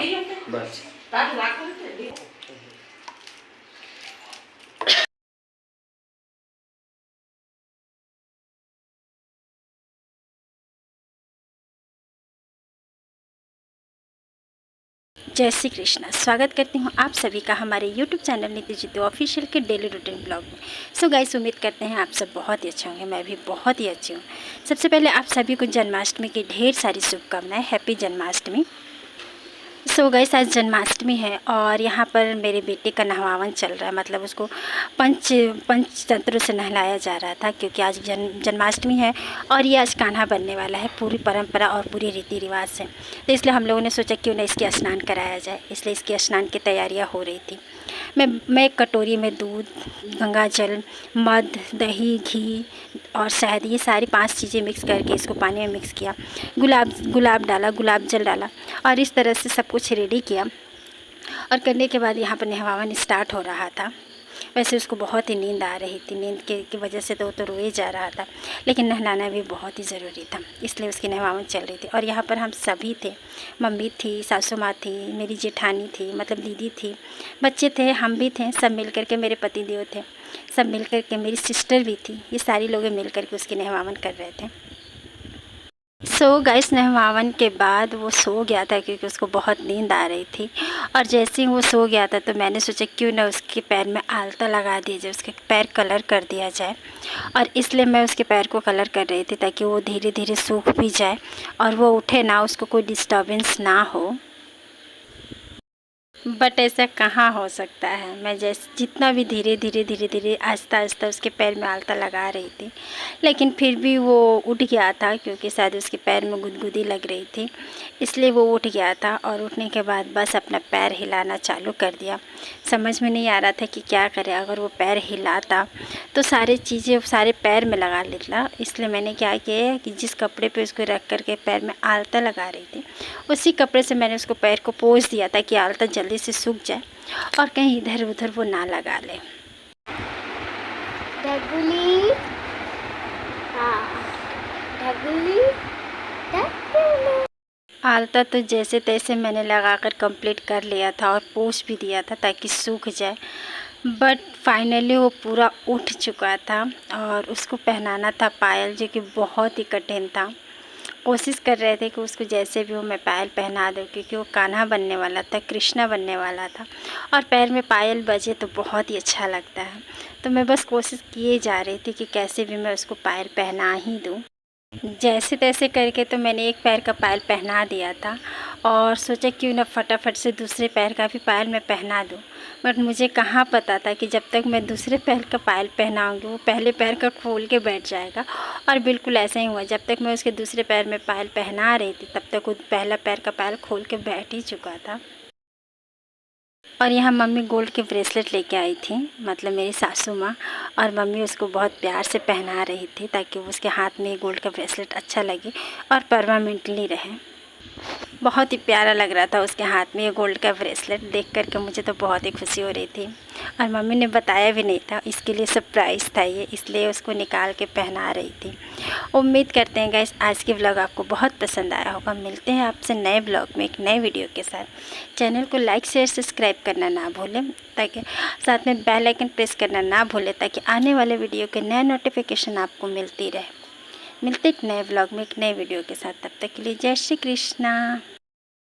बस जय श्री कृष्णा। स्वागत करती हूँ आप सभी का हमारे YouTube चैनल नीति जीतू ऑफिशियल के डेली रूटीन ब्लॉग में। सो गाइस, उम्मीद करते हैं आप सब बहुत ही अच्छे होंगे। मैं भी बहुत ही अच्छी हूँ। सबसे पहले आप सभी को जन्माष्टमी की ढेर सारी शुभकामनाएं। हैप्पी जन्माष्टमी। सो गाइस, आज जन्माष्टमी है और यहाँ पर मेरे बेटे का नहवावन चल रहा है। मतलब उसको पंचतंत्र से नहलाया जा रहा था, क्योंकि आज जन्माष्टमी है और ये आज कान्हा बनने वाला है पूरी परंपरा और पूरी रीति रिवाज से। तो इसलिए हम लोगों ने सोचा क्यों ना इसके स्नान कराया जाए, इसलिए इसके स्नान की तैयारियाँ हो रही थी। मैं एक कटोरी में दूध, गंगा जल, मध, दही, घी और शहद, ये सारी 5 चीज़ें मिक्स करके इसको पानी में मिक्स किया। गुलाब डाला, गुलाब जल डाला और इस तरह से सब कुछ रेडी किया। और करने के बाद यहाँ पर नहवावन स्टार्ट हो रहा था। वैसे उसको बहुत ही नींद आ रही थी। नींद की वजह से तो वो तो रोए जा रहा था, लेकिन नहलाना भी बहुत ही ज़रूरी था, इसलिए उसकी नहवावन चल रही थी। और यहाँ पर हम सभी थे। मम्मी थी, सासू माँ थी, मेरी जेठानी थी, मतलब दीदी थी, बच्चे थे, हम भी थे। सब मिल कर के, मेरे पति देव थे, सब मिल कर के, मेरी सिस्टर भी थी। ये सारी लोग मिल कर के उसकी नहवावन कर रहे थे। सो गाइस, नहवावन के बाद वो सो गया था, क्योंकि उसको बहुत नींद आ रही थी। और जैसे ही वो सो गया था तो मैंने सोचा क्यों ना उसके पैर में आलता लगा दिया जाए, उसके पैर कलर कर दिया जाए। और इसलिए मैं उसके पैर को कलर कर रही थी, ताकि वो धीरे धीरे सूख भी जाए और वो उठे ना, उसको कोई डिस्टर्बेंस ना हो। बट ऐसा कहाँ हो सकता है। मैं जितना भी धीरे धीरे आहिस्ता आहिस्ता उसके पैर में आलता लगा रही थी, लेकिन फिर भी वो उठ गया था, क्योंकि शायद उसके पैर में गुदगुदी लग रही थी, इसलिए वो उठ गया था। और उठने के बाद बस अपना पैर हिलाना चालू कर दिया। समझ में नहीं आ रहा था कि क्या करे। अगर वो पैर हिलाता तो सारी चीज़ें सारे पैर में लगा लेता, इसलिए मैंने क्या किया कि जिस कपड़े पे उसको रख कर के पैर में आलता लगा रही थी, उसी कपड़े से मैंने उसको पैर को पोंछ दिया, ताकि आलता जल्दी से सूख जाए और कहीं इधर उधर वो ना लगा ले। ढगुली, हाँ, ढगुली, ढगुली। आलता तो जैसे तैसे मैंने लगाकर कंप्लीट कर लिया था और पोंछ भी दिया था, ताकि सूख जाए। बट फाइनली वो पूरा उठ चुका था और उसको पहनाना था पायल, जो कि बहुत ही कठिन था। कोशिश कर रहे थे कि उसको जैसे भी हो मैं पायल पहना दूँ, क्योंकि वो कान्हा बनने वाला था, कृष्णा बनने वाला था। और पैर में पायल बजे तो बहुत ही अच्छा लगता है। तो मैं बस कोशिश किए जा रही थी कि कैसे भी मैं उसको पायल पहना ही दूँ। जैसे तैसे करके तो मैंने एक पैर का पायल पहना दिया था और सोचा क्यों ना फटाफट से दूसरे पैर का भी पायल मैं पहना दूँ। बट मुझे कहाँ पता था कि जब तक मैं दूसरे पैर का पायल पहनाऊँगी, वो पहले पैर का खोल के बैठ जाएगा। और बिल्कुल ऐसा ही हुआ। जब तक मैं उसके दूसरे पैर में पायल पहना रही थी, तब तक वो पहला पैर का पायल खोल के बैठ ही चुका था। और यहाँ मम्मी गोल्ड के ब्रेसलेट लेके आई थी, मतलब मेरी सासू माँ। और मम्मी उसको बहुत प्यार से पहना रही थी, ताकि उसके हाथ में गोल्ड का ब्रेसलेट अच्छा लगे और परमानेंटली रहे। बहुत ही प्यारा लग रहा था उसके हाथ में ये गोल्ड का ब्रेसलेट। देख करके मुझे तो बहुत ही खुशी हो रही थी। और मम्मी ने बताया भी नहीं था, इसके लिए सरप्राइज़ था ये, इसलिए उसको निकाल के पहना रही थी। उम्मीद करते हैं गाइस आज के व्लॉग आपको बहुत पसंद आया होगा। मिलते हैं आपसे नए ब्लॉग में एक नए वीडियो के साथ। चैनल को लाइक शेयर सब्सक्राइब करना ना भूलें, ताकि साथ में बेल आइकन प्रेस करना ना भूलें, ताकि आने वाले वीडियो के नए नोटिफिकेशन आपको मिलती रहे। मिलते एक नए व्लॉग में एक नए वीडियो के साथ। तब तक के लिए जय श्री कृष्णा।